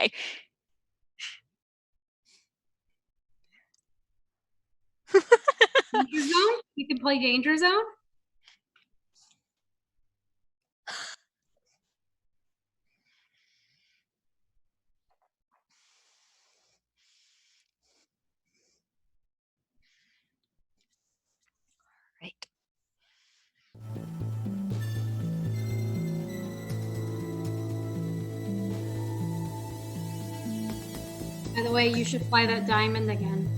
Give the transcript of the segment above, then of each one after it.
die. Danger Zone? You can play Danger Zone? Right. By the way, you should fly that diamond again.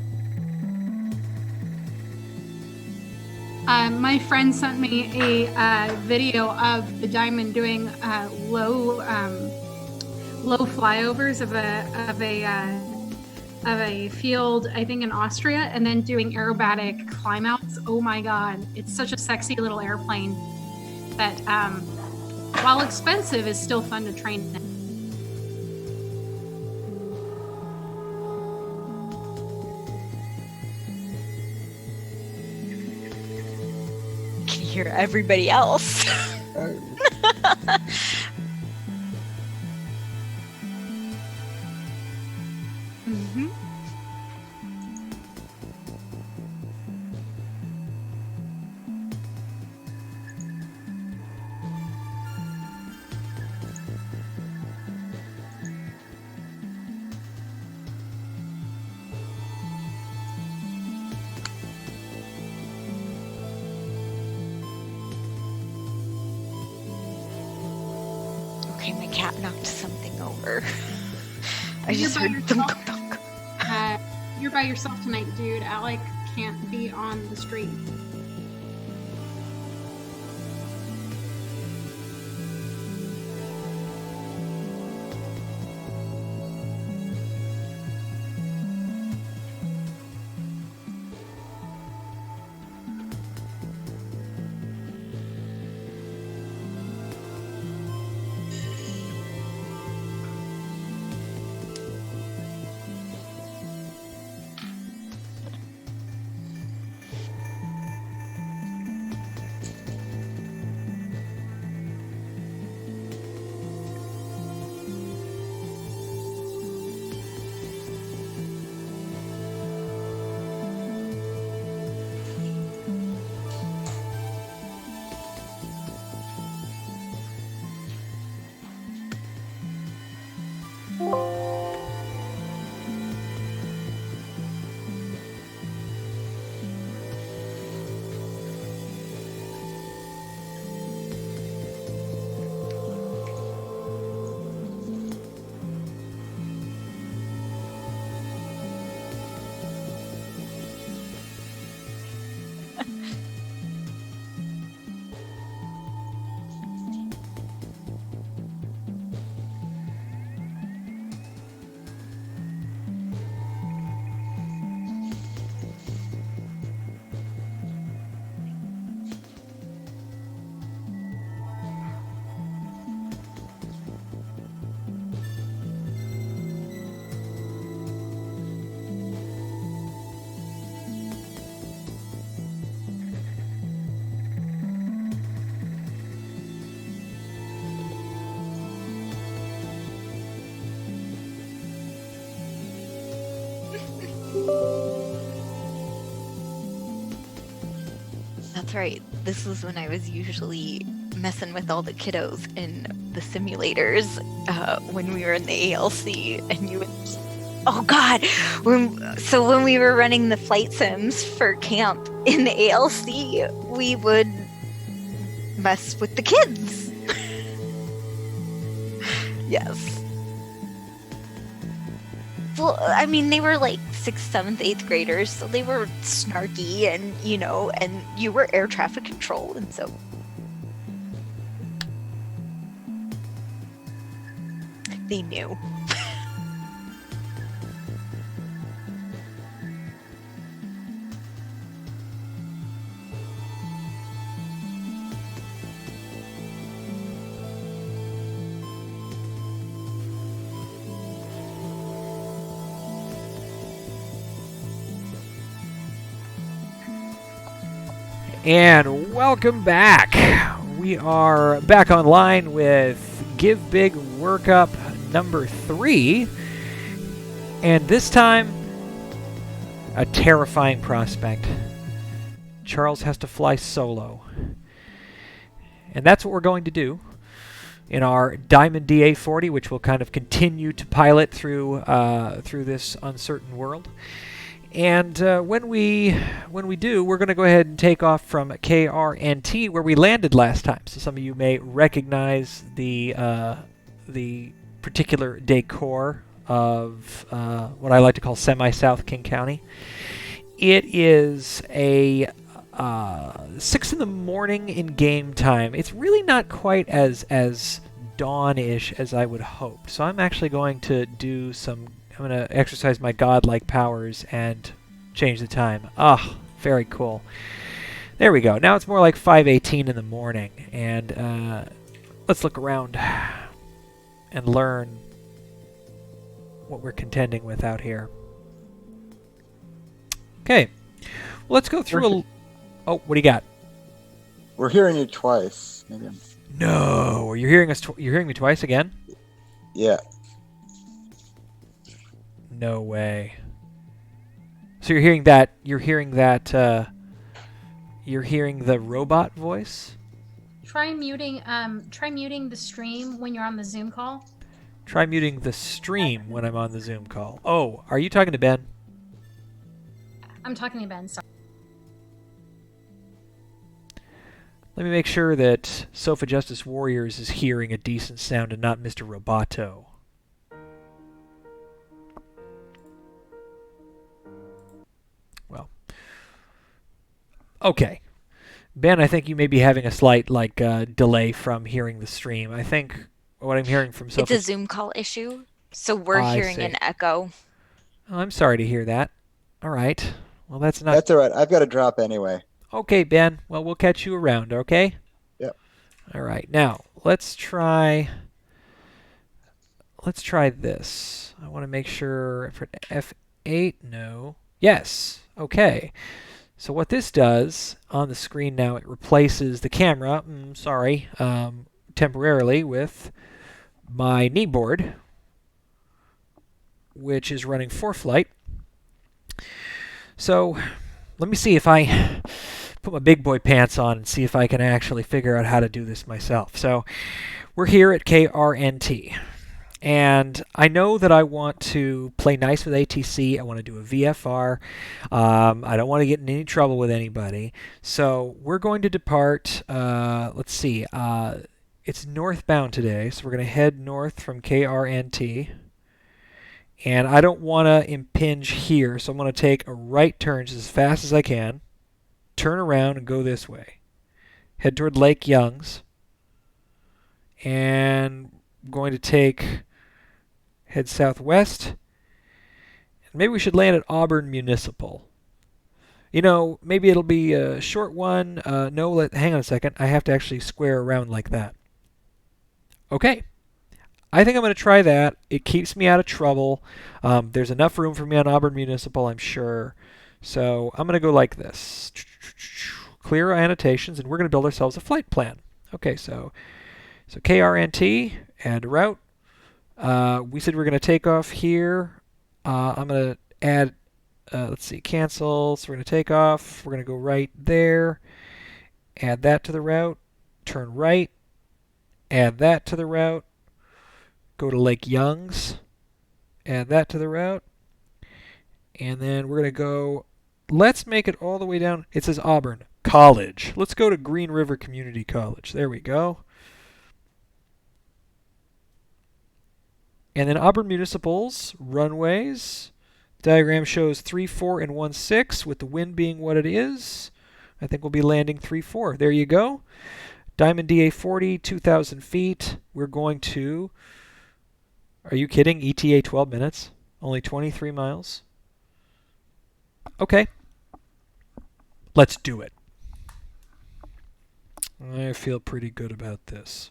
My friend sent me a video of the diamond doing low flyovers of a field, I think in Austria, and then doing aerobatic climb outs. Oh my god, it's such a sexy little airplane that, while expensive, is still fun to train in. Can hear everybody else. Mm-hmm. Okay, my cat knocked something over. I just heard thunk, thunk, thunk. You're by yourself tonight, dude. Alec can't be on the street. That's right. This was when I was usually messing with all the kiddos in the simulators when we were in the ALC, and you would. Oh God! When we were running the flight sims for camp in the ALC, we would mess with the kids. Yes. Well, I mean, they were like 6th, 7th, 8th graders, so they were snarky and, and you were air traffic control, and so they knew. And welcome back. We are back online with GiveBIG Workup number 3. And this time, a terrifying prospect. Charles has to fly solo. And that's what we're going to do in our Diamond DA-40, which will kind of continue to pilot through this uncertain world. And when we do, we're going to go ahead and take off from KRNT, where we landed last time. So some of you may recognize the particular decor of what I like to call semi-South King County. It is a 6 in the morning in game time. It's really not quite as dawn-ish as I would hope. So I'm actually going to do some. I'm going to exercise my godlike powers and change the time. Ah, very cool. There we go. Now it's more like 5:18 in the morning, and let's look around and learn what we're contending with out here. Okay, well, let's go through Oh, what do you got? We're hearing you twice. Maybe No, you're hearing us. You're hearing me twice again? Yeah. No way. So you're hearing that? You're hearing that? You're hearing the robot voice? Try muting the stream when you're on the Zoom call. Try muting the stream when I'm on the Zoom call. Oh, are you talking to Ben? I'm talking to Ben. Sorry. Let me make sure that Sofa Justice Warriors is hearing a decent sound and not Mr. Roboto. Well, okay. Ben, I think you may be having a slight delay from hearing the stream. I think what I'm hearing from Sofa... It's a Zoom call issue, so we're hearing an echo. Oh, I'm sorry to hear that. All right. Well, that's not... That's all right. I've got to drop anyway. Okay, Ben. Well, we'll catch you around, okay? Yep. All right. Now, let's try this. I want to make sure for F8, no. Yes. Okay. So what this does on the screen now, it replaces the camera, temporarily with my kneeboard, which is running ForeFlight. So let me see if I put my big boy pants on and see if I can actually figure out how to do this myself. So we're here at KRNT. And I know that I want to play nice with ATC. I want to do a VFR. I don't want to get in any trouble with anybody. So we're going to depart. Let's see. It's northbound today, so we're going to head north from KRNT. And I don't want to impinge here, so I'm going to take a right turn just as fast as I can. Turn around and go this way. Head toward Lake Youngs. And I'm going to head southwest. Maybe we should land at Auburn Municipal. You know, maybe it'll be a short one. Hang on a second. I have to actually square around like that. Okay. I think I'm going to try that. It keeps me out of trouble. There's enough room for me on Auburn Municipal, I'm sure. So I'm going to go like this. Clear our annotations, and we're going to build ourselves a flight plan. Okay, so KRNT, add route. We said we're going to take off here. I'm going to add, let's see, cancel. So we're going to take off. We're going to go right there. Add that to the route. Turn right. Add that to the route. Go to Lake Youngs. Add that to the route. And then we're going to go, let's make it all the way down. It says Auburn College. Let's go to Green River Community College. There we go. And then Auburn Municipal's runways. Diagram shows 3-4 and 1-6 with the wind being what it is. I think we'll be landing 3-4. There you go. Diamond DA-40, 2,000 feet. We're going to... Are you kidding? ETA 12 minutes? Only 23 miles? Okay. Let's do it. I feel pretty good about this.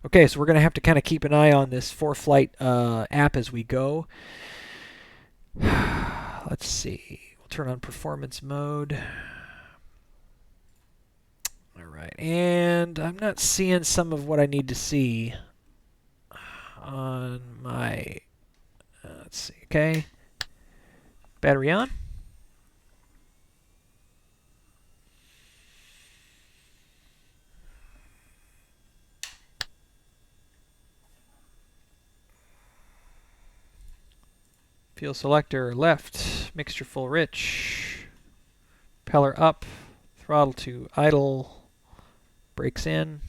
Okay, so we're going to have to kind of keep an eye on this ForeFlight app as we go. Let's see. We'll turn on performance mode. All right. And I'm not seeing some of what I need to see. on my, let's see, okay. Battery on. Fuel selector left, mixture full rich, propeller up, throttle to idle, brakes in,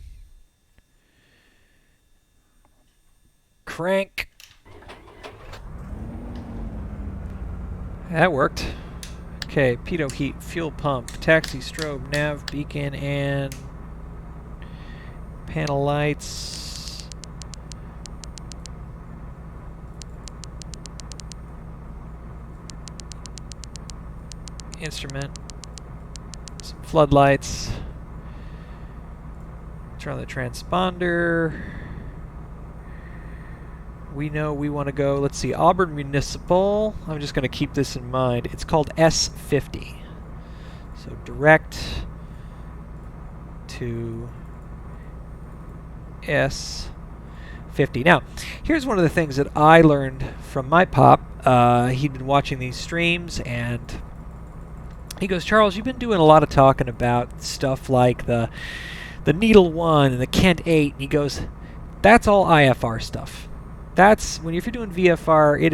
crank. That worked. Okay, pitot heat, fuel pump, taxi strobe, nav, beacon, and panel lights. Instrument, some floodlights. Turn on the transponder. We know we want to go, let's see, Auburn Municipal. I'm just going to keep this in mind. It's called S50. So direct to S50. Now, here's one of the things that I learned from my pop. He'd been watching these streams, and he goes, Charles, you've been doing a lot of talking about stuff like the Needle 1 and the Kent 8. And he goes, that's all IFR stuff. That's when if you're doing VFR, it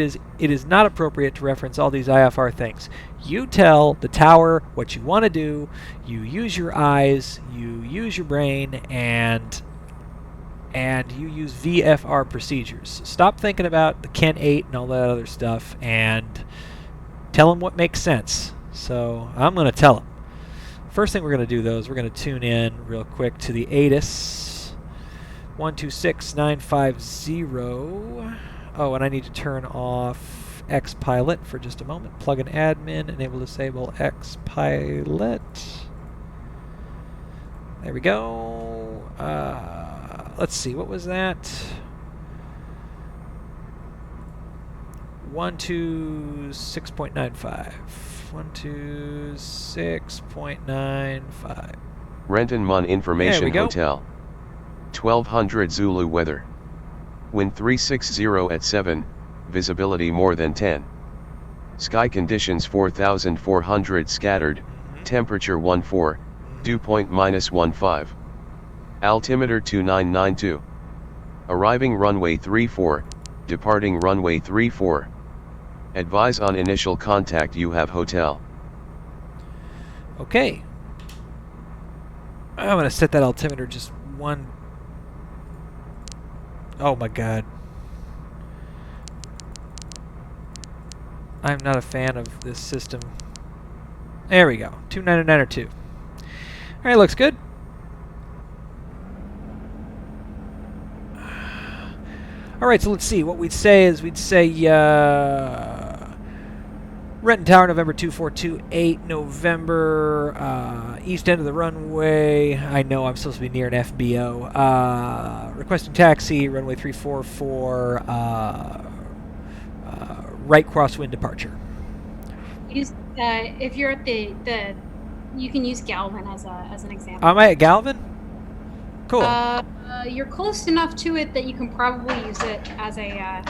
is not appropriate to reference all these IFR things. You tell the tower what you want to do. You use your eyes, you use your brain, and you use VFR procedures. Stop thinking about the Kent 8 and all that other stuff, and tell them what makes sense. So I'm going to tell them. First thing we're going to do, though, is we're going to tune in real quick to the ATIS 126950. Oh, and I need to turn off XPilot for just a moment. Plug in admin, enable disable XPilot. There we go. Let's see, what was that? 126.95. 126.95. Renton Mun Information Hotel. 1200 Zulu weather. Wind 360 at 7, visibility more than 10. Sky conditions 4400 scattered, temperature 14, dew point -15. Altimeter 2992. Arriving runway 34, departing runway 34. Advise on initial contact you have hotel. Okay. I'm going to set that altimeter just one. Oh my god. I'm not a fan of this system. There we go. 299 or 2. Alright, looks good. Alright, so let's see. What we'd say is Renton Tower, November 2428, November, east end of the runway. I know I'm supposed to be near an FBO. Requesting taxi, runway 344, right crosswind departure. If you're at the you can use Galvin as an example. Am I at Galvin? Cool. You're close enough to it that you can probably use it as a.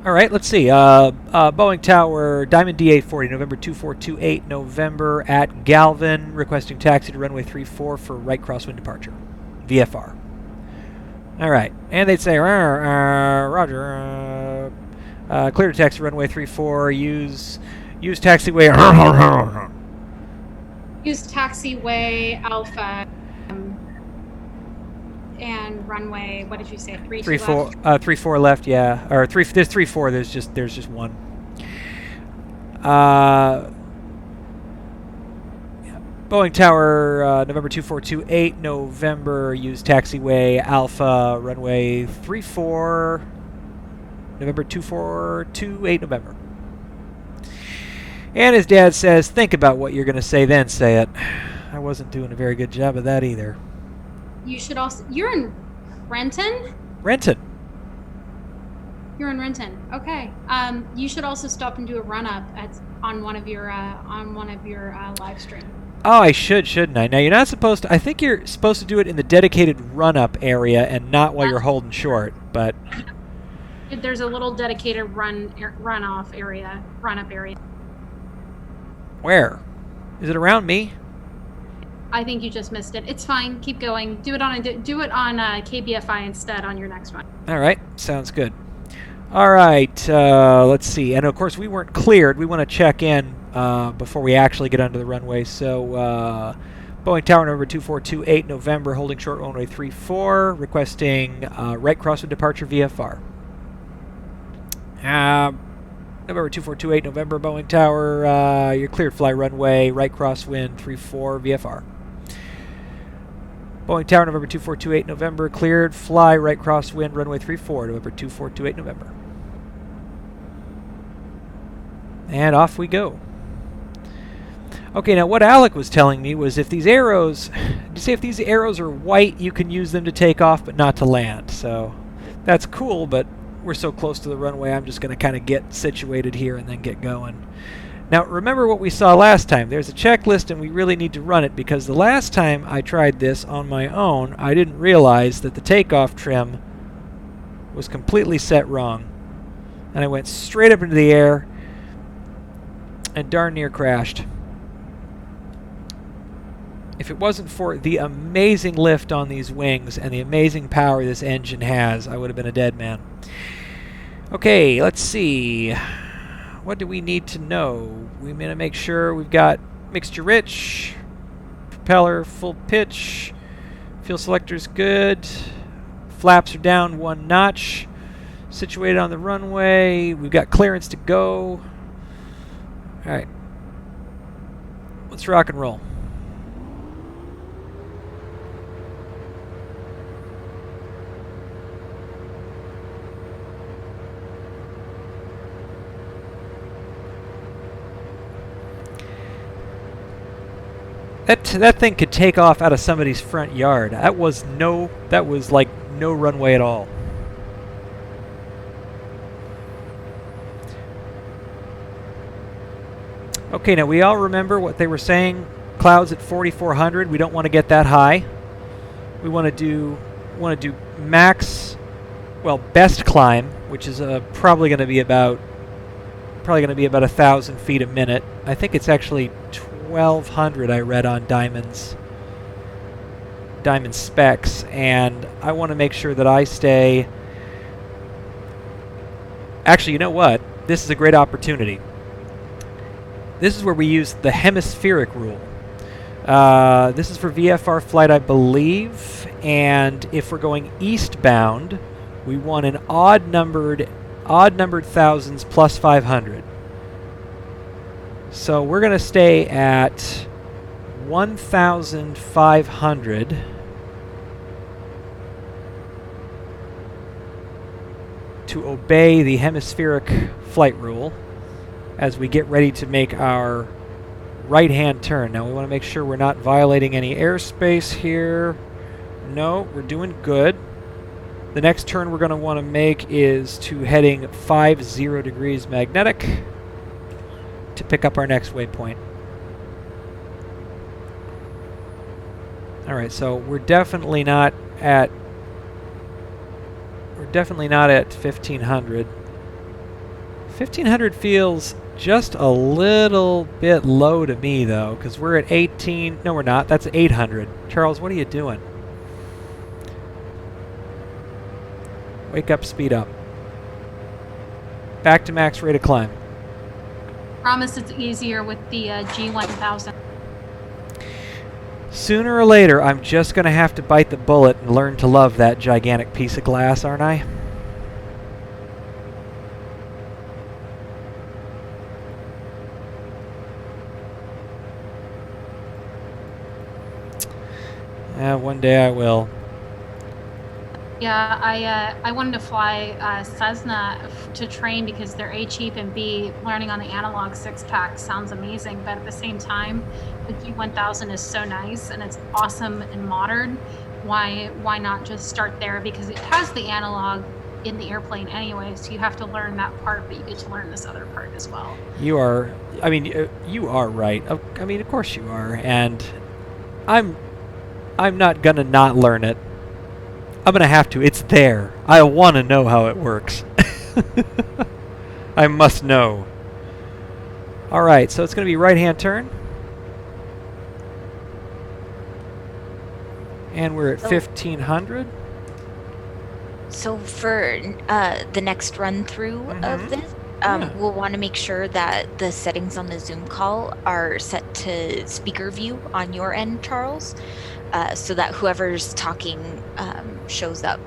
All right, let's see. Boeing Tower, Diamond D840, November 2428, November at Galvin, requesting taxi to runway 34 for right crosswind departure, VFR. All right, and they'd say, Roger, clear to taxi runway 34, use taxiway. Use taxiway Alpha. And runway, what did you say? 34 left? 34 left, yeah. Or there's 34, there's just one. Boeing Tower, November 2428, November, use taxiway Alpha, runway 34, November 2428, November. And his dad says, think about what you're going to say, then say it. I wasn't doing a very good job of that either. You should also. You're in Renton? Renton. You're in Renton. Okay. You should also stop and do a run-up on one of your live stream. Oh, I shouldn't I? Now, you're not supposed to. I think you're supposed to do it in the dedicated run-up area and not while you're holding short, but. There's a little dedicated runoff area, run-up area. Where? Is it around me? I think you just missed it. It's fine. Keep going. Do it on KBFI instead on your next one. All right, sounds good. All right, let's see. And of course, we weren't cleared. We want to check in before we actually get onto the runway. So, Boeing Tower number 2428, November, holding short runway 34, requesting right crosswind departure VFR. November 2428, November, Boeing Tower, you're cleared, fly runway, right crosswind 34 VFR. Boeing Tower, November 2428, November, cleared, fly, right crosswind, runway 34, November 2428, November. And off we go. Okay, now what Alec was telling me was if these arrows, you say if these arrows are white, you can use them to take off but not to land. So that's cool, but we're so close to the runway, I'm just going to kind of get situated here and then get going. Now, remember what we saw last time. There's a checklist, and we really need to run it, because the last time I tried this on my own, I didn't realize that the takeoff trim was completely set wrong. And I went straight up into the air and darn near crashed. If it wasn't for the amazing lift on these wings and the amazing power this engine has, I would have been a dead man. Okay, let's see. What do we need to know? We need to make sure we've got mixture rich, propeller full pitch, fuel selector's good, flaps are down 1 notch, situated on the runway, we've got clearance to go. Alright, let's rock and roll. That thing could take off out of somebody's front yard. That was like no runway at all. Okay, now we all remember what they were saying. Clouds at 4,400. We don't want to get that high. We want to do max, well, best climb, which is probably going to be about 1,000 feet a minute. I think it's actually 1,200 I read on Diamond specs, and I want to make sure that I stay. Actually, you know what? This is a great opportunity. This is where we use the hemispheric rule. This is for VFR flight, I believe, and if we're going eastbound, we want an odd-numbered thousands plus 500. So we're going to stay at 1,500 to obey the hemispheric flight rule as we get ready to make our right-hand turn. Now we want to make sure we're not violating any airspace here. No, we're doing good. The next turn we're going to want to make is to heading 50 degrees magnetic to pick up our next waypoint. Alright, so we're definitely not at 1,500. 1,500 feels just a little bit low to me, though, because we're at 18. No, we're not. That's 800. Charles, what are you doing? Wake up, speed up. Back to max rate of climb. Promise it's easier with the G1000. Sooner or later, I'm just going to have to bite the bullet and learn to love that gigantic piece of glass, aren't I? One day I will. Yeah, I wanted to fly Cessna to train because they're A, cheap, and B, learning on the analog 6-pack sounds amazing. But at the same time, the G1000 is so nice and it's awesome and modern. Why not just start there? Because it has the analog in the airplane anyway, so you have to learn that part, but you get to learn this other part as well. You are, I mean, you are right. I mean, of course you are, and I'm not gonna not learn it. I'm gonna have to. It's there. I want to know how it works. I must know. All right, so it's going to be right-hand turn. And we're at 1500. So for the next run through of this, we'll want to make sure that the settings on the Zoom call are set to speaker view on your end, Charles, so that whoever's talking shows up.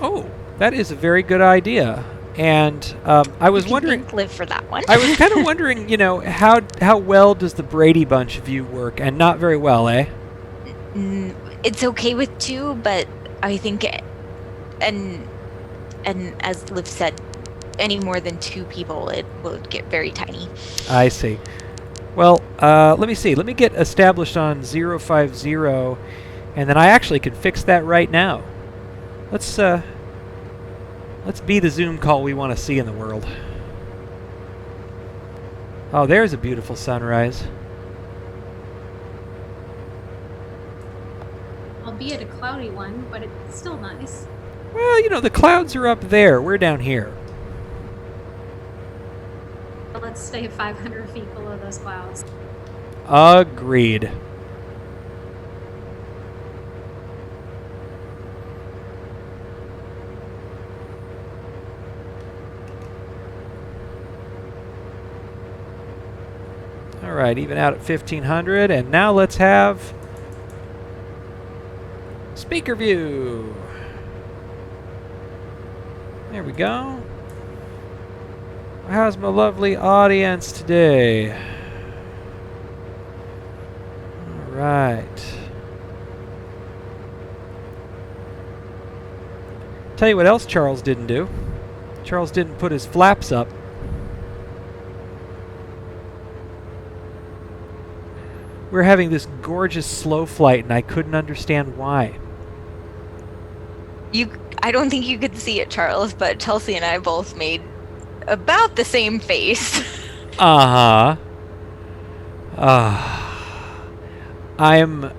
Oh, that is a very good idea. And I was wondering, live for that one. I was kind of wondering, you know, how well does the Brady Bunch view work? And not very well, eh? It's okay with 2, but I think, and as Liv said, any more than 2 people, it will get very tiny. I see. Well, let me see. Let me get established on 050, and then I actually can fix that right now. Let's be the Zoom call we want to see in the world. Oh, there's a beautiful sunrise. Albeit a cloudy one, but it's still nice. Well, you know, the clouds are up there. We're down here. But let's stay 500 feet below those clouds. Agreed. All right, even out at 1500, and now let's have speaker view. There we go. How's my lovely audience today? All right. Tell you what else Charles didn't do. Charles didn't put his flaps up. We're having this gorgeous slow flight, and I couldn't understand why. I don't think you could see it, Charles, but Chelsea and I both made about the same face. I am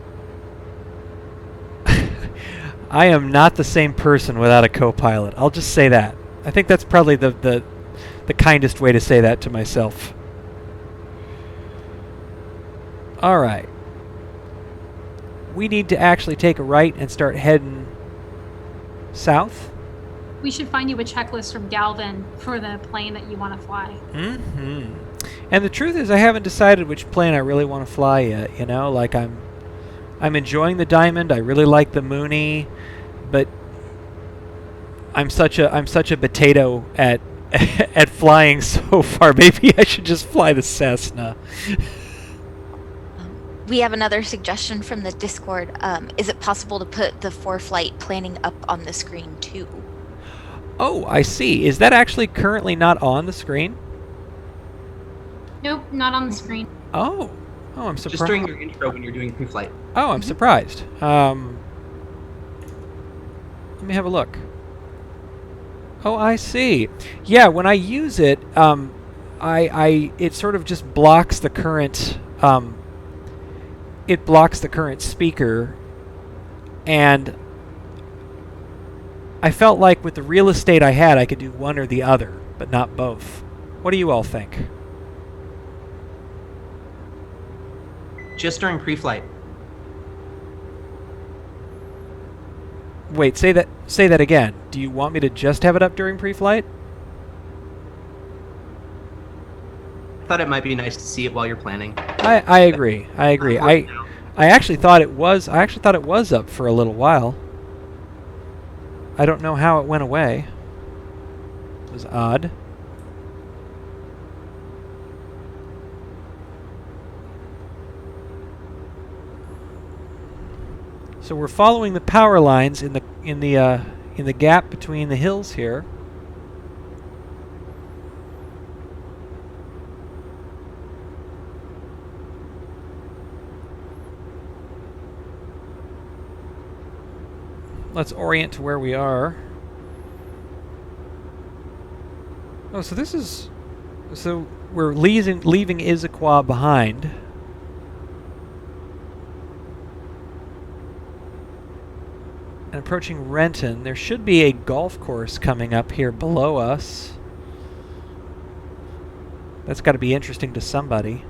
not the same person without a co-pilot. I'll just say that. I think that's probably the kindest way to say that to myself. All right. We need to actually take a right and start heading south. We should find you a checklist from Galvin for the plane that you want to fly. Mm-hmm. And the truth is, I haven't decided which plane I really want to fly yet. You know, like I'm enjoying the Diamond. I really like the Mooney, but I'm such a potato at at flying so far. Maybe I should just fly the Cessna. We have another suggestion from the Discord. Is it possible to put the for-flight planning up on the screen too? Oh, I see. Is that actually currently not on the screen? Nope, not on the screen. Oh, I'm surprised. Just during your intro when you're doing pre-flight. Oh, I'm surprised. Let me have a look. Oh, I see. Yeah, when I use it, it sort of just blocks the current. It blocks the current speaker, and I felt like with the real estate I had, I could do one or the other, but not both. What do you all think? Just during pre-flight. Wait, say that again. Do you want me to just have it up during pre-flight? I thought it might be nice to see it while you're planning. I agree. I actually thought it was up for a little while. I don't know how it went away. It was odd. So we're following the power lines in the gap between the hills here. Let's orient to where we are. Oh, so we're leaving Issaquah behind. And approaching Renton. There should be a golf course coming up here below us. That's got to be interesting to somebody.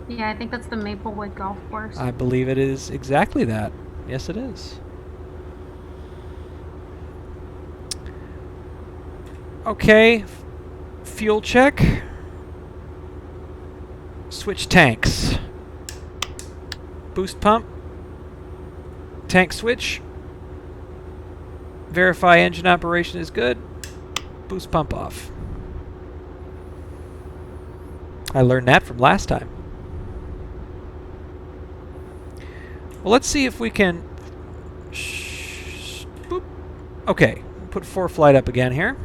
Yeah, I think that's the Maplewood Golf Course. I believe it is exactly that. Yes, it is. Okay, fuel check. Switch tanks. Boost pump. Tank switch. Verify engine operation is good. Boost pump off. I learned that from last time. Well, let's see if we can... Boop. Okay, put 4-flight up again here.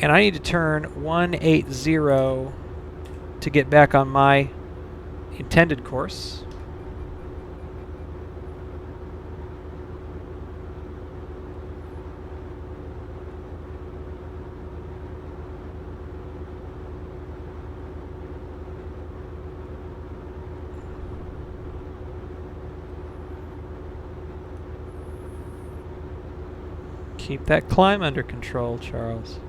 And I need to turn 180 to get back on my intended course. Keep that climb under control, Charles.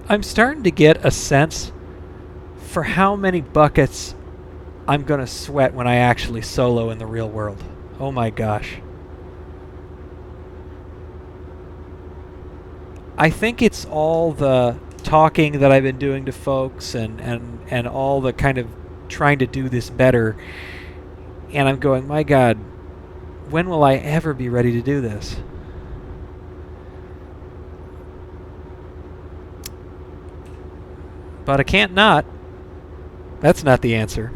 I'm starting to get a sense for how many buckets I'm going to sweat when I actually solo in the real world. Oh my gosh. I think it's all the talking that I've been doing to folks and all the kind of trying to do this better. And I'm going, my God, when will I ever be ready to do this? But I can't not. That's not the answer.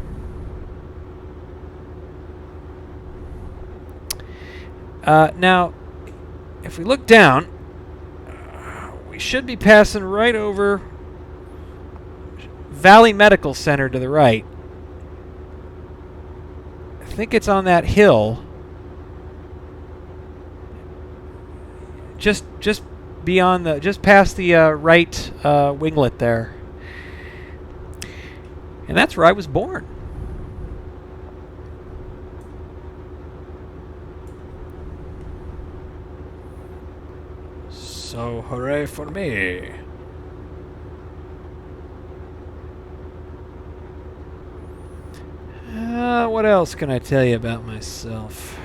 Now, if we look down, we should be passing right over Valley Medical Center to the right. I think it's on that hill. Just beyond the, just past the right winglet there. And that's where I was born. So hooray for me. What else can I tell you about myself?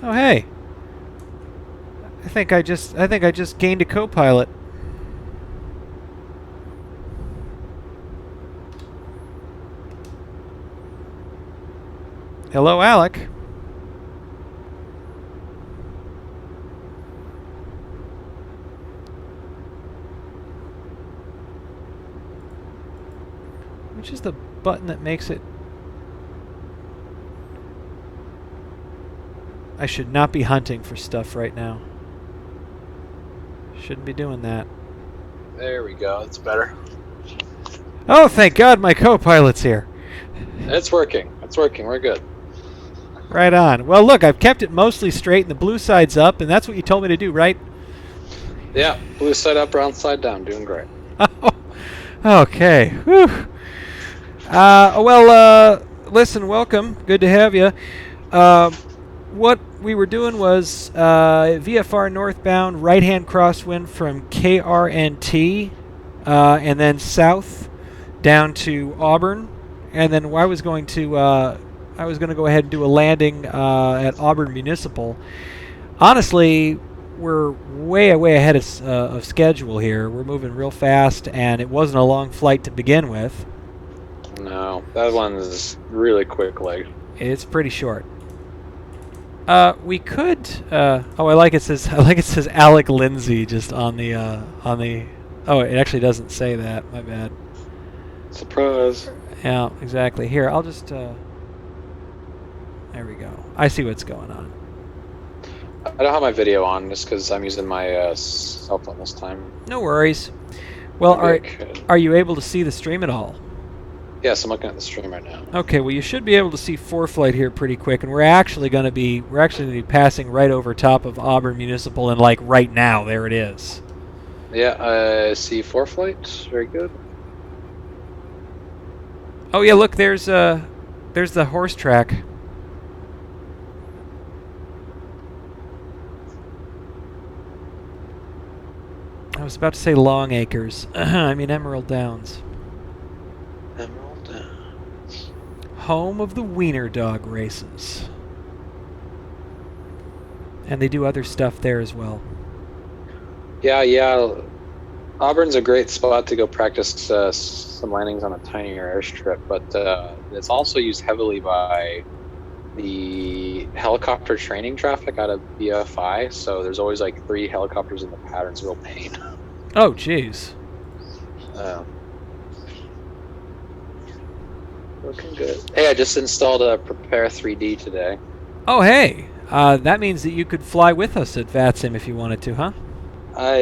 Oh hey. I think I just gained a co-pilot. Hello, Alec. Which is the button that makes it... I should not be hunting for stuff right now. Shouldn't be doing that. There we go. It's better. Oh, thank God my co-pilot's here. It's working. It's working. We're good. Right on. Well, look, I've kept it mostly straight and the blue side's up, and that's what you told me to do, right? Yeah. Blue side up, brown side down. Doing great. Okay. Whew. Listen, welcome. Good to have you. What we were doing was VFR northbound, right-hand crosswind from KRNT, and then south down to Auburn, and then I was going to go ahead and do a landing at Auburn Municipal. Honestly, we're way ahead of schedule here. We're moving real fast, and it wasn't a long flight to begin with. No, that one's really quick leg. It's pretty short. We could. I like it says Alec Lindsay just on the. Oh, it actually doesn't say that. My bad. Surprise. Yeah, exactly. Here, I'll just. There we go. I see what's going on. I don't have my video on just because I'm using my cell phone this time. No worries. Well, Maybe I could. are you able to see the stream at all? Yes, I'm looking at the stream right now. Okay, well you should be able to see ForeFlight here pretty quick, and we're actually going to be passing right over top of Auburn Municipal, and like right now, there it is. Yeah, I see ForeFlight. Very good. Oh yeah, look, there's the horse track. I was about to say Long Acres. I mean Emerald Downs. Emerald Downs. Home of the Wiener Dog races. And they do other stuff there as well. Yeah. Auburn's a great spot to go practice some landings on a tinier airstrip, but it's also used heavily by the helicopter training traffic out of BFI, so there's always like 3 helicopters in the pattern. It's a real pain. Oh, jeez. Looking good. Hey, I just installed a Prepare 3D today. Oh, hey. That means that you could fly with us at VATSIM if you wanted to, huh?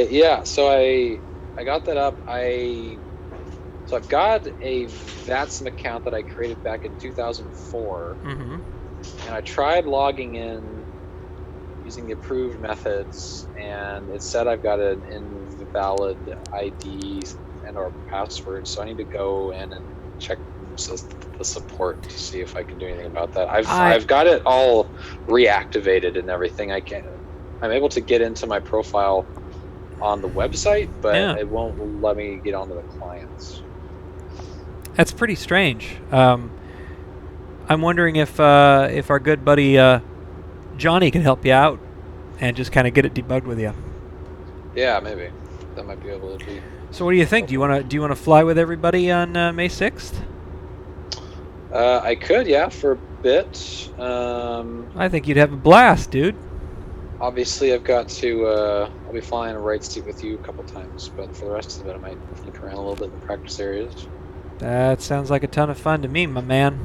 Yeah, so I got that up. So I've got a VATSIM account that I created back in 2004. Mm-hmm. And I tried logging in using the approved methods, and it said I've got an invalid ID and or password, so I need to go in and check the support to see if I can do anything about that. I've got it all reactivated and everything. I'm able to get into my profile on the website, but it won't let me get onto the clients. That's pretty strange. I'm wondering if our good buddy Johnny can help you out and just kind of get it debugged with you. Yeah, maybe that might be able to be. So what do you think? Do you want to fly with everybody on May 6th? I could, yeah, for a bit. I think you'd have a blast, dude. Obviously, I've got to. I'll be flying a right seat with you a couple times, but for the rest of it, I might sneak around a little bit in the practice areas. That sounds like a ton of fun to me, my man.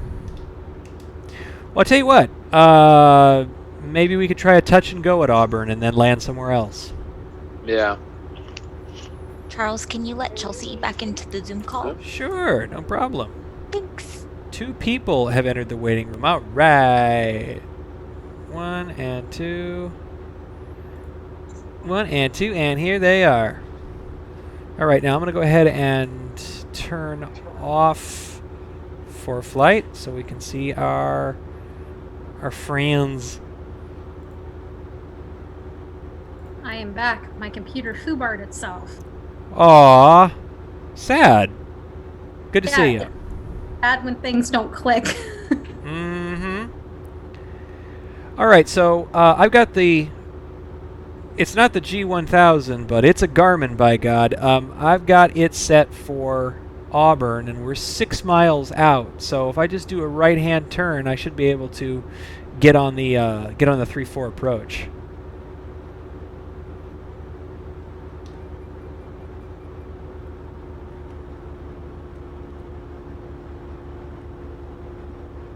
Well, I'll tell you what. Maybe we could try a touch and go at Auburn and then land somewhere else. Yeah. Charles, can you let Chelsea back into the Zoom call? Sure, no problem. Thanks. 2 people have entered the waiting room. All right. 1 and 2. 1 and 2, and here they are. All right, now I'm going to go ahead and turn off ForeFlight so we can see our friends. I am back. My computer foobarred itself. Aw, sad. Good to see you. Bad when things don't click. Mm-hmm. All right, so I've got it's not the G1000, but it's a Garmin, by God. I've got it set for Auburn, and we're 6 miles out. So if I just do a right-hand turn, I should be able to get on the 3-4 approach.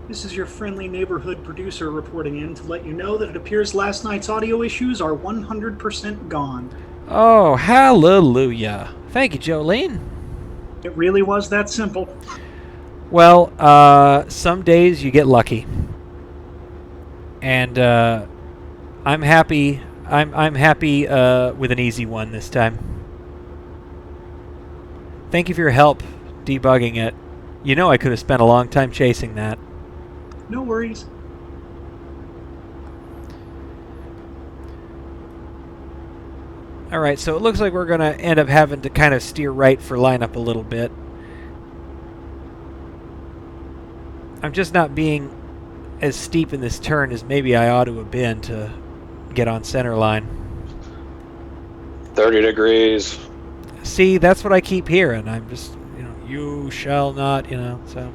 This is your friendly neighborhood producer reporting in to let you know that it appears last night's audio issues are 100% gone. Oh, hallelujah. Thank you, Jolene. It really was that simple. Well, some days you get lucky. And I'm happy with an easy one this time. Thank you for your help debugging it. You know I could have spent a long time chasing that. No worries. Alright, so it looks like we're going to end up having to kind of steer right for lineup a little bit. I'm just not being as steep in this turn as maybe I ought to have been to get on center line. 30 degrees. See, that's what I keep hearing. I'm just, you shall not, so...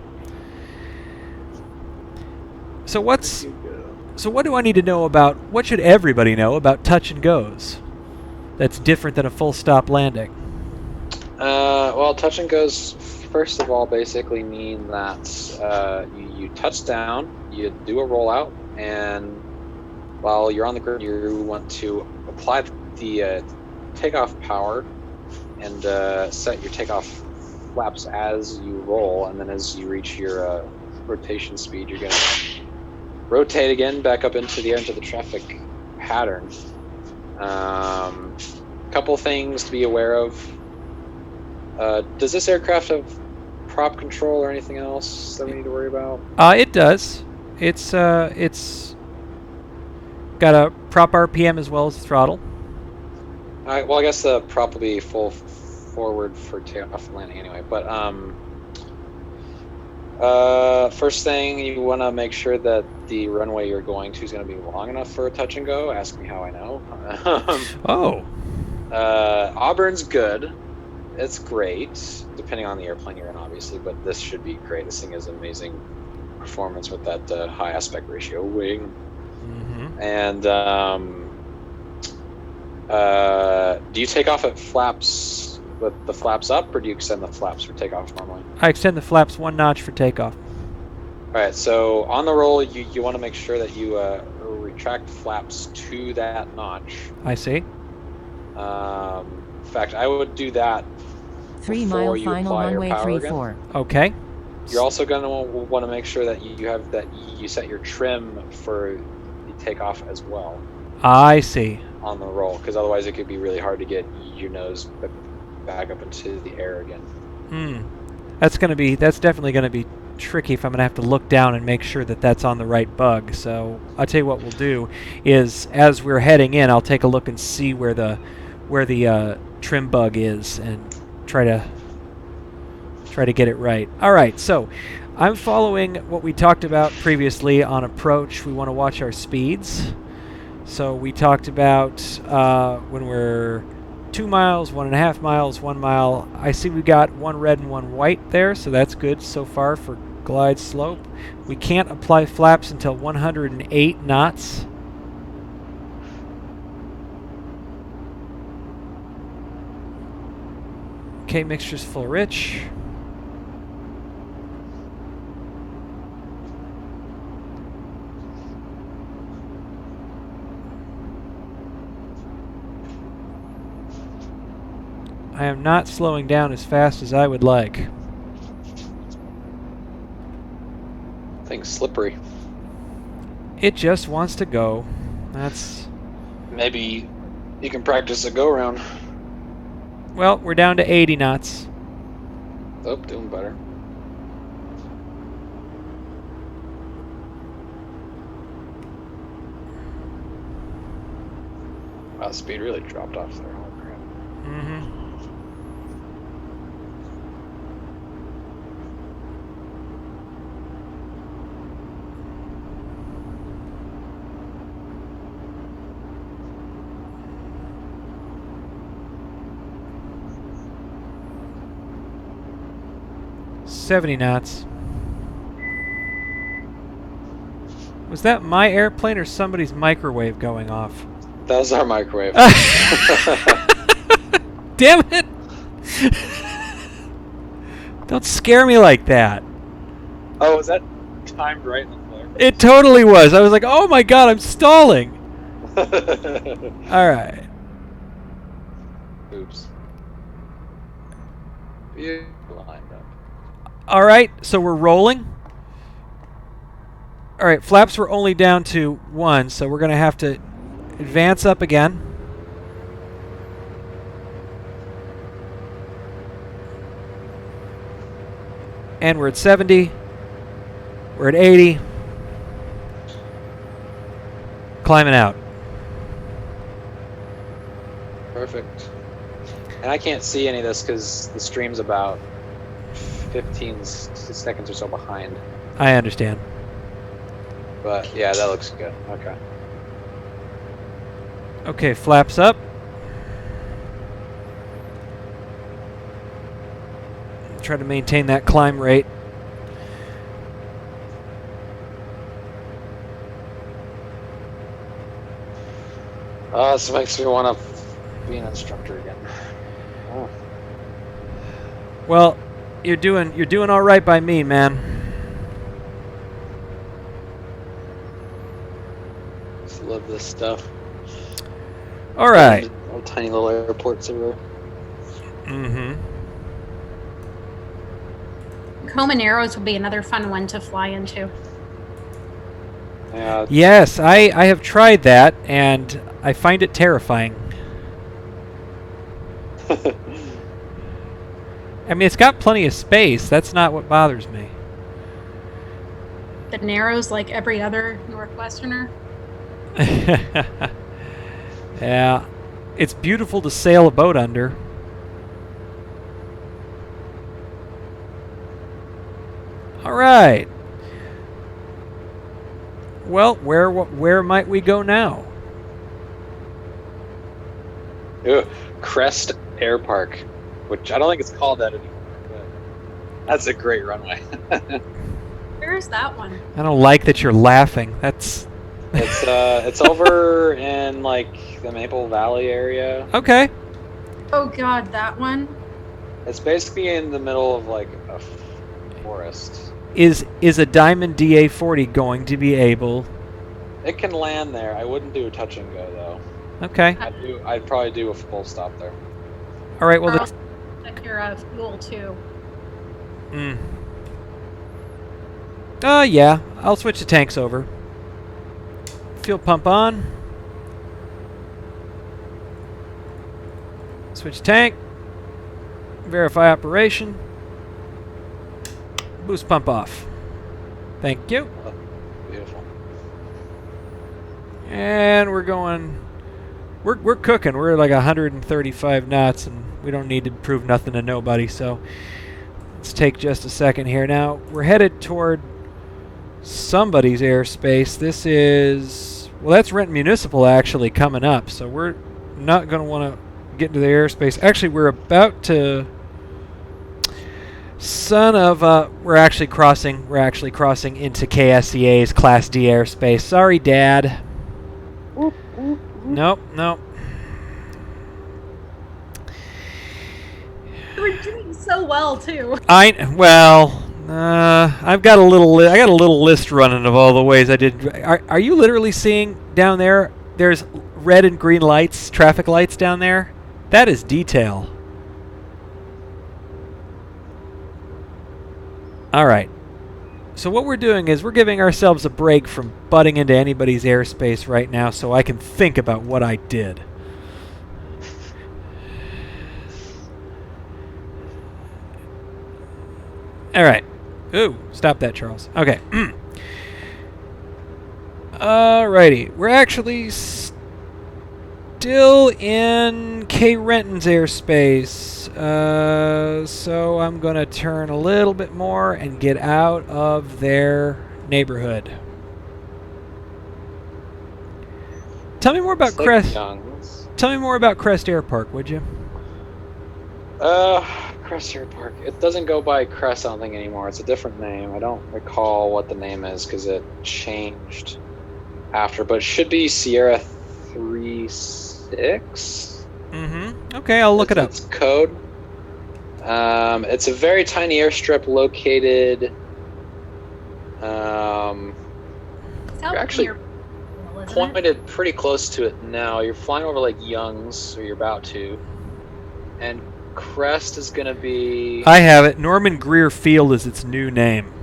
So what do I need to know about, what should everybody know about touch and goes that's different than a full stop landing? Well, touch and goes, first of all, basically mean that you touch down, you do a rollout, and while you're on the ground, you want to apply the takeoff power and set your takeoff flaps as you roll, and then as you reach your rotation speed, you're going to rotate again back up into the air, into the traffic pattern. Couple things to be aware of. Does this aircraft have prop control or anything else that we need to worry about? It does. It's got a prop RPM as well as throttle. All right, well, I guess the prop will be full forward for takeoff and landing anyway. But first thing, you want to make sure that the runway you're going to is going to be long enough for a touch and go. Ask me how I know. Oh. Auburn's good. It's great, depending on the airplane you're in, obviously, but this should be great. This thing is amazing performance with that high aspect ratio wing. Mm-hmm. And do you take off at flaps with the flaps up, or do you extend the flaps for takeoff normally? I extend the flaps 1 notch for takeoff. All right, so on the roll, you want to make sure that you retract flaps to that notch. I see. In fact, I would do that 3 before mile you final apply your runway power 34. again. Okay. You're also going to want to make sure that you set your trim for the takeoff as well I see. on the roll, because otherwise it could be really hard to get your nose back up into the air again. That's definitely going to be tricky if I'm going to have to look down and make sure that that's on the right bug. So I'll tell you what we'll do is, as we're heading in, I'll take a look and see where the trim bug is and try to get it right. All right, so I'm following what we talked about previously on approach. We want to watch our speeds. So we talked about when we're 2 miles, 1.5 miles, 1 mile. I see we got 1 red and 1 white there, so that's good so far for glide slope. We can't apply flaps until 108 knots. Okay, mixture's full rich. I am not slowing down as fast as I would like. Thing's slippery. It just wants to go. That's... Maybe you can practice a go-around. Well, we're down to 80 knots. Oh, doing better. Wow, speed really dropped off there. Holy crap. Mm-hmm. $70 knots. Was that my airplane or somebody's microwave going off? That was our microwave. Damn it! Don't scare me like that. Oh, was that timed right in the flare? It totally was. I was like, oh my god, I'm stalling. Alright. Oops. You lined up. Alright, so we're rolling. Alright, flaps were only down to 1, so we're going to have to advance up again. And we're at 70. We're at 80. Climbing out. Perfect. And I can't see any of this because the stream's about 15 seconds or so behind. I understand. But yeah, that looks good. Okay. Okay, flaps up. Try to maintain that climb rate. This makes me want to be an instructor again. Oh. Well, you're doing all right by me, man. Just love this stuff. All right. Tiny little airports everywhere. Mm-hmm. Common Arrows would be another fun one to fly into. Yeah. Yes, I have tried that, and I find it terrifying. I mean, it's got plenty of space. That's not what bothers me. The Narrows, like every other Northwesterner. Yeah, it's beautiful to sail a boat under. All right. Well, where might we go now? Ew, Crest Air Park, which I don't think it's called that anymore. But that's a great runway. Where's that one? I don't like that you're laughing. That's It's over in like the Maple Valley area. okay. Oh God, that one. It's basically in the middle of like a forest. Is a Diamond DA-40 going to be able? It can land there. I wouldn't do a touch and go though. Okay. I'd probably do a full stop there. All right. Well, Check your fuel too. yeah. I'll switch the tanks over. Fuel pump on. Switch tank. Verify operation. Boost pump off. Thank you. Oh, beautiful. And we're going. We're cooking. We're like 135 knots, and we don't need to prove nothing to nobody. So let's take just a second here. Now we're headed toward somebody's airspace. This is that's Renton Municipal actually coming up. So we're not going to want to get into the airspace. Actually, we're about to. We're actually crossing into KSCA's Class D airspace. Sorry, Dad. Nope. You were doing so well too. I've got a little list running of all the ways I did. Are you literally seeing down there? There's red and green lights, traffic lights down there. That is detail. All right. So what we're doing is we're giving ourselves a break from butting into anybody's airspace right now so I can think about what I did. All right. Ooh, stop that, Charles. Okay. Alrighty. We're actually still in K. Renton's airspace. So I'm going to turn a little bit more and get out of their neighborhood. Tell me more about Crest. Tell me more about Crest Air Park, would you? Crest Air Park. It doesn't go by Crest, I don't think, anymore. It's a different name. I don't recall what the name is because it changed after, but it should be Sierra 36. Okay, I'll look it up. It's code. It's a very tiny airstrip located. You're actually pointed pretty close to it now. You're flying over Lake Youngs, or you're about to. And Crest is going to be. I have it. Norman Greer Field is its new name.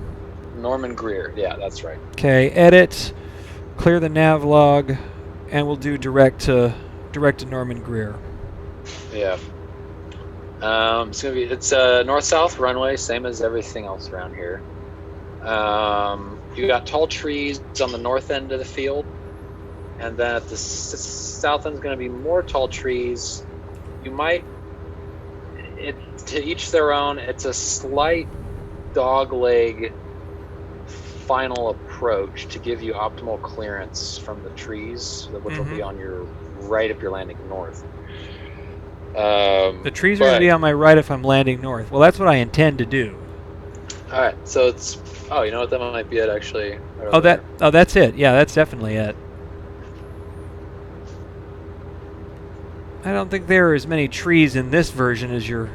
Norman Greer. Yeah, that's right. Okay, edit, clear the nav log, and we'll do direct to Norman Greer. Yeah. It's a north-south runway, same as everything else around here. You got tall trees on the north end of the field, and then at the south end is going to be more tall trees. You might, to each their own. It's a slight dogleg final approach to give you optimal clearance from the trees, which will be on your right if you're landing north. The trees are going to be on my right if I'm landing north. Well, that's what I intend to do. All right, so it's. Oh, you know what? That might be it, actually. That's it. Yeah, that's definitely it. I don't think there are as many trees in this version as you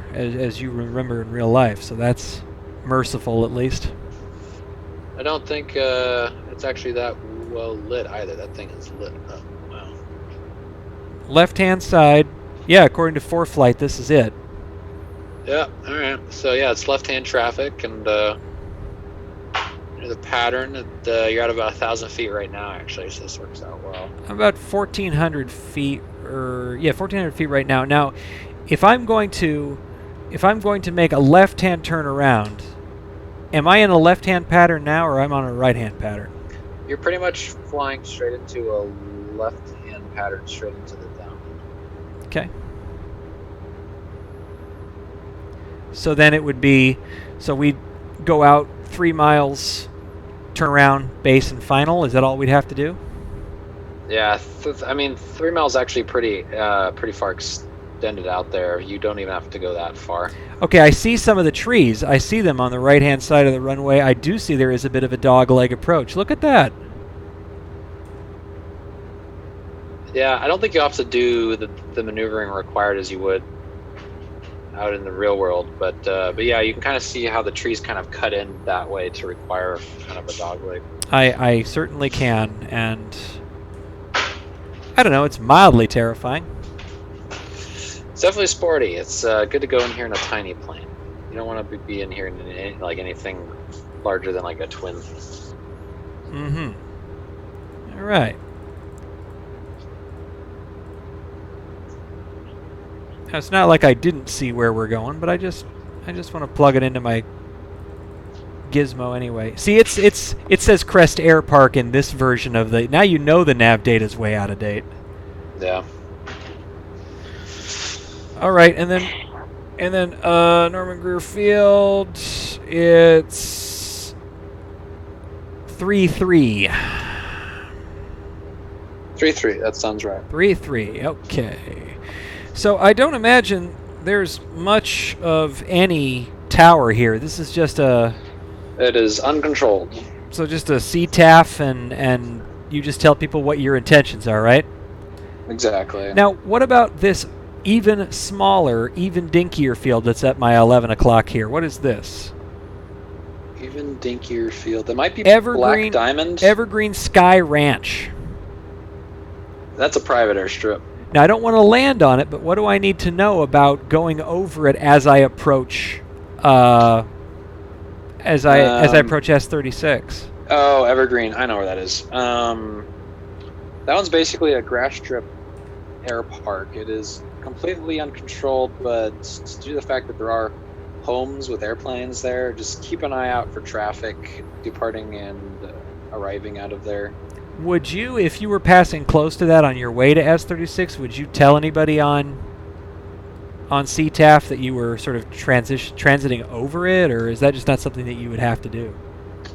remember in real life, so that's merciful at least. I don't think it's actually that well lit either. That thing is lit up. Wow. Left-hand side. Yeah, according to ForeFlight, this is it. Yeah, all right. So yeah, it's left-hand traffic, and the pattern. You're at about 1,000 feet right now, actually, so this works out well. About 1,400 feet, or yeah, 1,400 feet right now. Now, if I'm going to make a left-hand turn around, am I in a left-hand pattern now, or I'm on a right-hand pattern? You're pretty much flying straight into a left-hand pattern, straight into the downwind. Okay. So then it would be, so we'd go out 3 miles, turn around, base, and final. Is that all we'd have to do? Yeah, I mean, 3 miles is actually pretty far extended out there. You don't even have to go that far. Okay, I see some of the trees. I see them on the right-hand side of the runway. I do see there is a bit of a dogleg approach. Look at that. Yeah, I don't think you have to do the maneuvering required as you would out in the real world, but yeah, you can kind of see how the trees kind of cut in that way to require kind of a dogleg. I certainly can, and I don't know, it's mildly terrifying. It's definitely sporty. It's good to go in here in a tiny plane. You don't want to be in here in like anything larger than like a twin. Mm-hmm. All right. Now, it's not like I didn't see where we're going, but I just want to plug it into my gizmo anyway. See, it says Crest Air Park in this version of the. Now you know the nav data is way out of date. Yeah. All right, and then Norman Greer Field. It's 3-3. 3-3. That sounds right. 3-3. Okay. So I don't imagine there's much of any tower here. This is just a. It is uncontrolled. So just a CTAF, and you just tell people what your intentions are, right? Exactly. Now, what about this even smaller, even dinkier field that's at my 11 o'clock here? What is this? Even dinkier field. That might be Evergreen, Black Diamond. Evergreen Sky Ranch. That's a private airstrip. Now, I don't want to land on it, but what do I need to know about going over it as I approach as I approach S36? Oh, Evergreen. I know where that is. That one's basically a grass strip air park. It is completely uncontrolled, but due to the fact that there are homes with airplanes there, just keep an eye out for traffic departing and arriving out of there. Would you, if you were passing close to that on your way to S36, would you tell anybody on CTAF that you were sort of transiting over it, or is that just not something that you would have to do?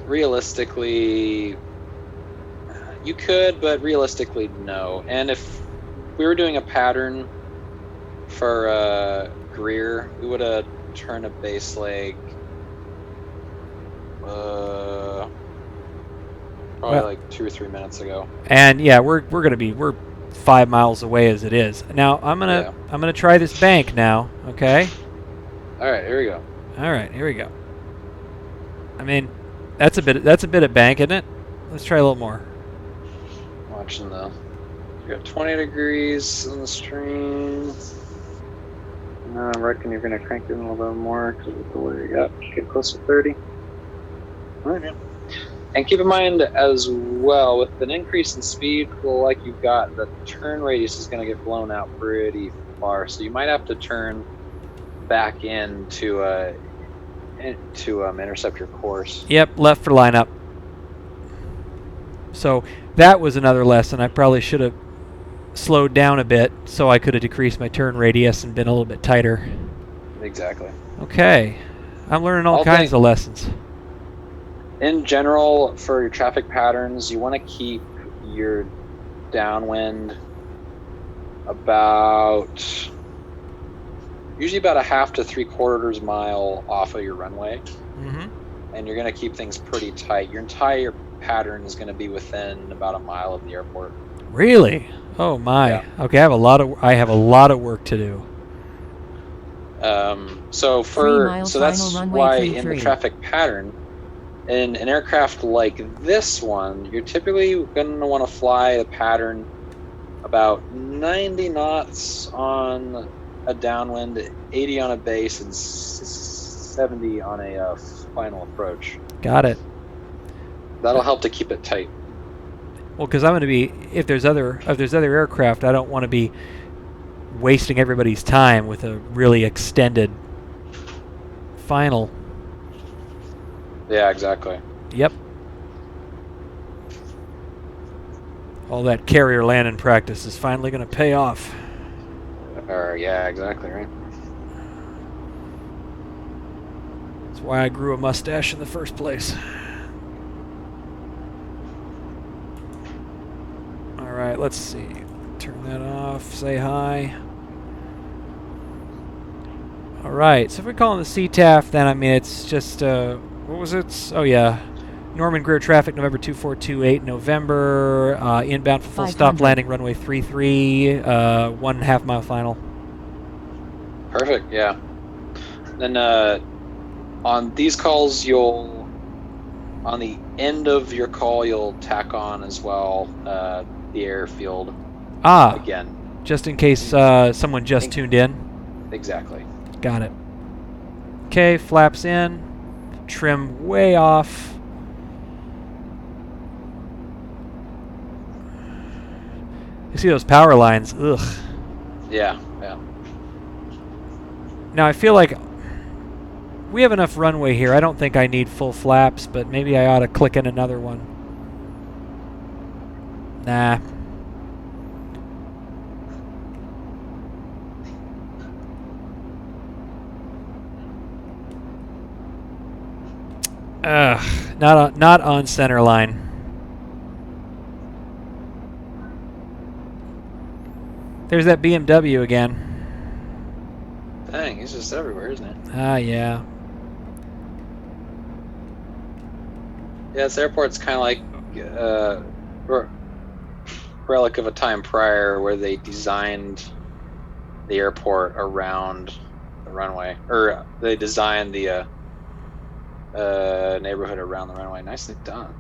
Realistically, you could, but realistically, no. And if we were doing a pattern for Greer, we would have turned a base leg probably like 2 or 3 minutes ago. And yeah, we're 5 miles away as it is. Now I'm gonna try this bank now. Okay. All right, here we go. All right, here we go. I mean, that's a bit of bank, isn't it? Let's try a little more. Watching the. You got 20 degrees on the stream. I reckon you're gonna crank it in a little bit more because of the way you got. Get close to 30. All right. And keep in mind as well, with an increase in speed like you've got, the turn radius is going to get blown out pretty far. So you might have to turn back in to intercept your course. Yep, left for lineup. So that was another lesson. I probably should have slowed down a bit so I could have decreased my turn radius and been a little bit tighter. Exactly. Okay. I'm learning all kinds of lessons. In general, for your traffic patterns, you want to keep your downwind usually about a half to 3/4 mile off of your runway. Mm-hmm. And you're going to keep things pretty tight. Your entire pattern is going to be within about a mile of the airport. Really? Oh my. Yeah. Okay, I have a lot of work to do. So that's why in the traffic pattern, in an aircraft like this one, you're typically going to want to fly the pattern about 90 knots on a downwind, 80 on a base, and 70 on a final approach. Got it. That'll help to keep it tight. Well, because I'm going to be, if there's other aircraft, I don't want to be wasting everybody's time with a really extended final. Yeah, exactly. Yep. All that carrier landing practice is finally going to pay off. Yeah, exactly, right. That's why I grew a mustache in the first place. All right, let's see. Turn that off. Say hi. All right, so if we call in the CTAF, then I mean it's just what was it? Oh yeah, Norman Greer traffic, November 2428, November inbound for full stop landing runway 33, 1.5 mile final. Perfect. Yeah. Then on these calls, on the end of your call, you'll tack on as well the airfield. Again. Just in case someone just tuned in. Exactly. Got it. Okay, flaps in, trim way off. You see those power lines? Ugh. Yeah, yeah. Now I feel like we have enough runway here. I don't think I need full flaps, but maybe I ought to click in another one. Nah. Ugh, not on center line. There's that BMW again. Dang, he's just everywhere, isn't it? Yeah. Yeah, this airport's kind of like relic of a time prior where they designed the airport around the runway, or they designed the neighborhood around the runway. Nicely done.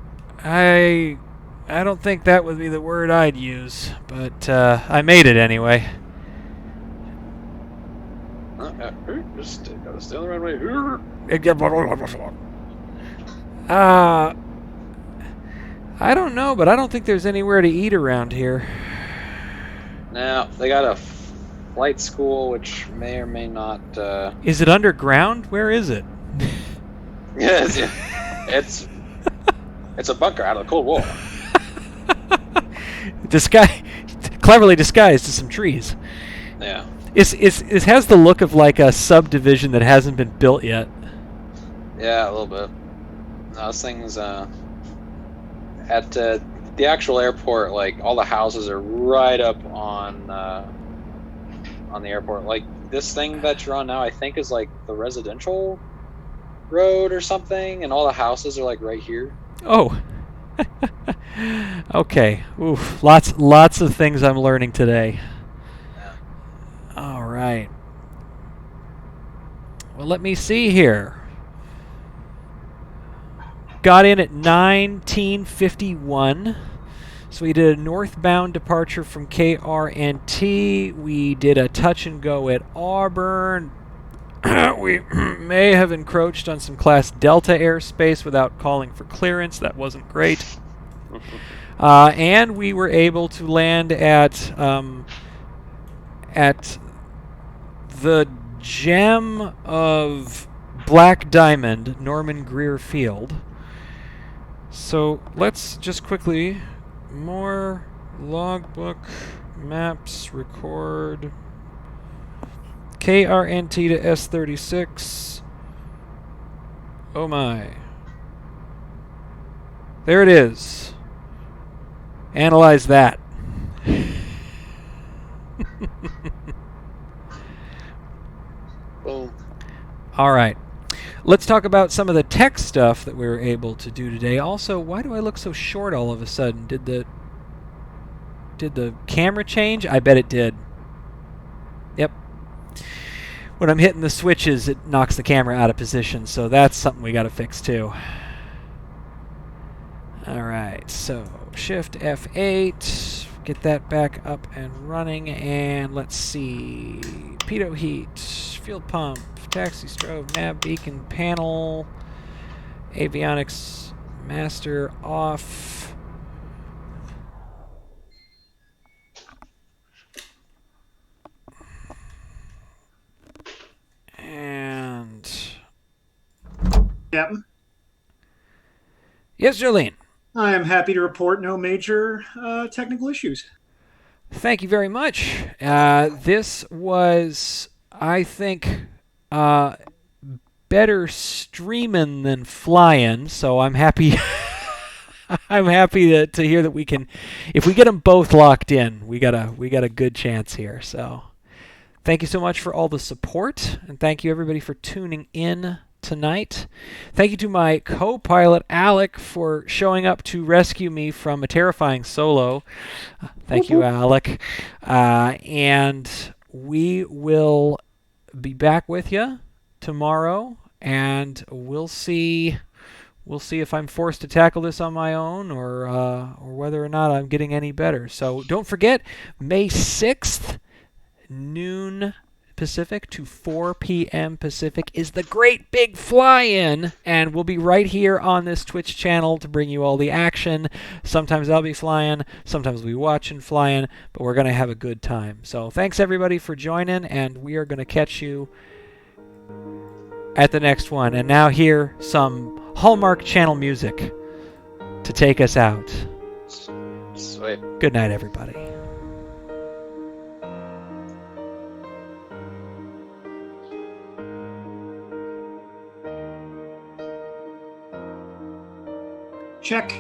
I don't think that would be the word I'd use, but I made it anyway. Just gotta stay on the runway. I don't know, but I don't think there's anywhere to eat around here. Now they got a flight school, which may or may not. Is it underground? Where is it? Yes, it's a bunker out of the Cold War. Cleverly disguised to some trees. Yeah. It has the look of like a subdivision that hasn't been built yet. Yeah, a little bit. Those things at the actual airport, like all the houses are right up on the airport. Like this thing that you're on now, I think is like the residential road or something, and all the houses are like right here. Oh. Okay. Oof. Lots of things I'm learning today. Yeah. All right. Well, let me see here. Got in at 1951. So we did a northbound departure from KRNT. We did a touch and go at Auburn. We may have encroached on some Class Delta airspace without calling for clearance. That wasn't great. And we were able to land at the gem of Black Diamond, Norman Greer Field. So let's just quickly, more logbook, maps, record, KRNT to S36. Oh my. There it is. Analyze that. Boom. All right. Let's talk about some of the tech stuff that we were able to do today. Also, why do I look so short all of a sudden? Did the camera change? I bet it did. Yep. When I'm hitting the switches, it knocks the camera out of position, so that's something we got to fix too. All right, so Shift F8, get that back up and running. And let's see. Pitot heat, fuel pump, taxi strobe, nav beacon panel, avionics master off. And Captain, yes, Jolene. I am happy to report no major technical issues. Thank you very much. This was, I think, better streaming than flying, so I'm happy. I'm happy to hear that we can, if we get them both locked in, we got a good chance here. So, thank you so much for all the support, and thank you everybody for tuning in tonight. Thank you to my co-pilot Alec for showing up to rescue me from a terrifying solo. Thank you, Alec. And we will be back with you tomorrow, and we'll see if I'm forced to tackle this on my own or whether or not I'm getting any better. So don't forget, May 6th, noon Pacific to 4 p.m. Pacific is the great big fly-in, and we'll be right here on this Twitch channel to bring you all the action. Sometimes I'll be flying, sometimes we'll be watching flying, but we're going to have a good time. So thanks everybody for joining, and we are going to catch you at the next one. And now hear some Hallmark Channel music to take us out. Sweet. Good night, everybody. Check.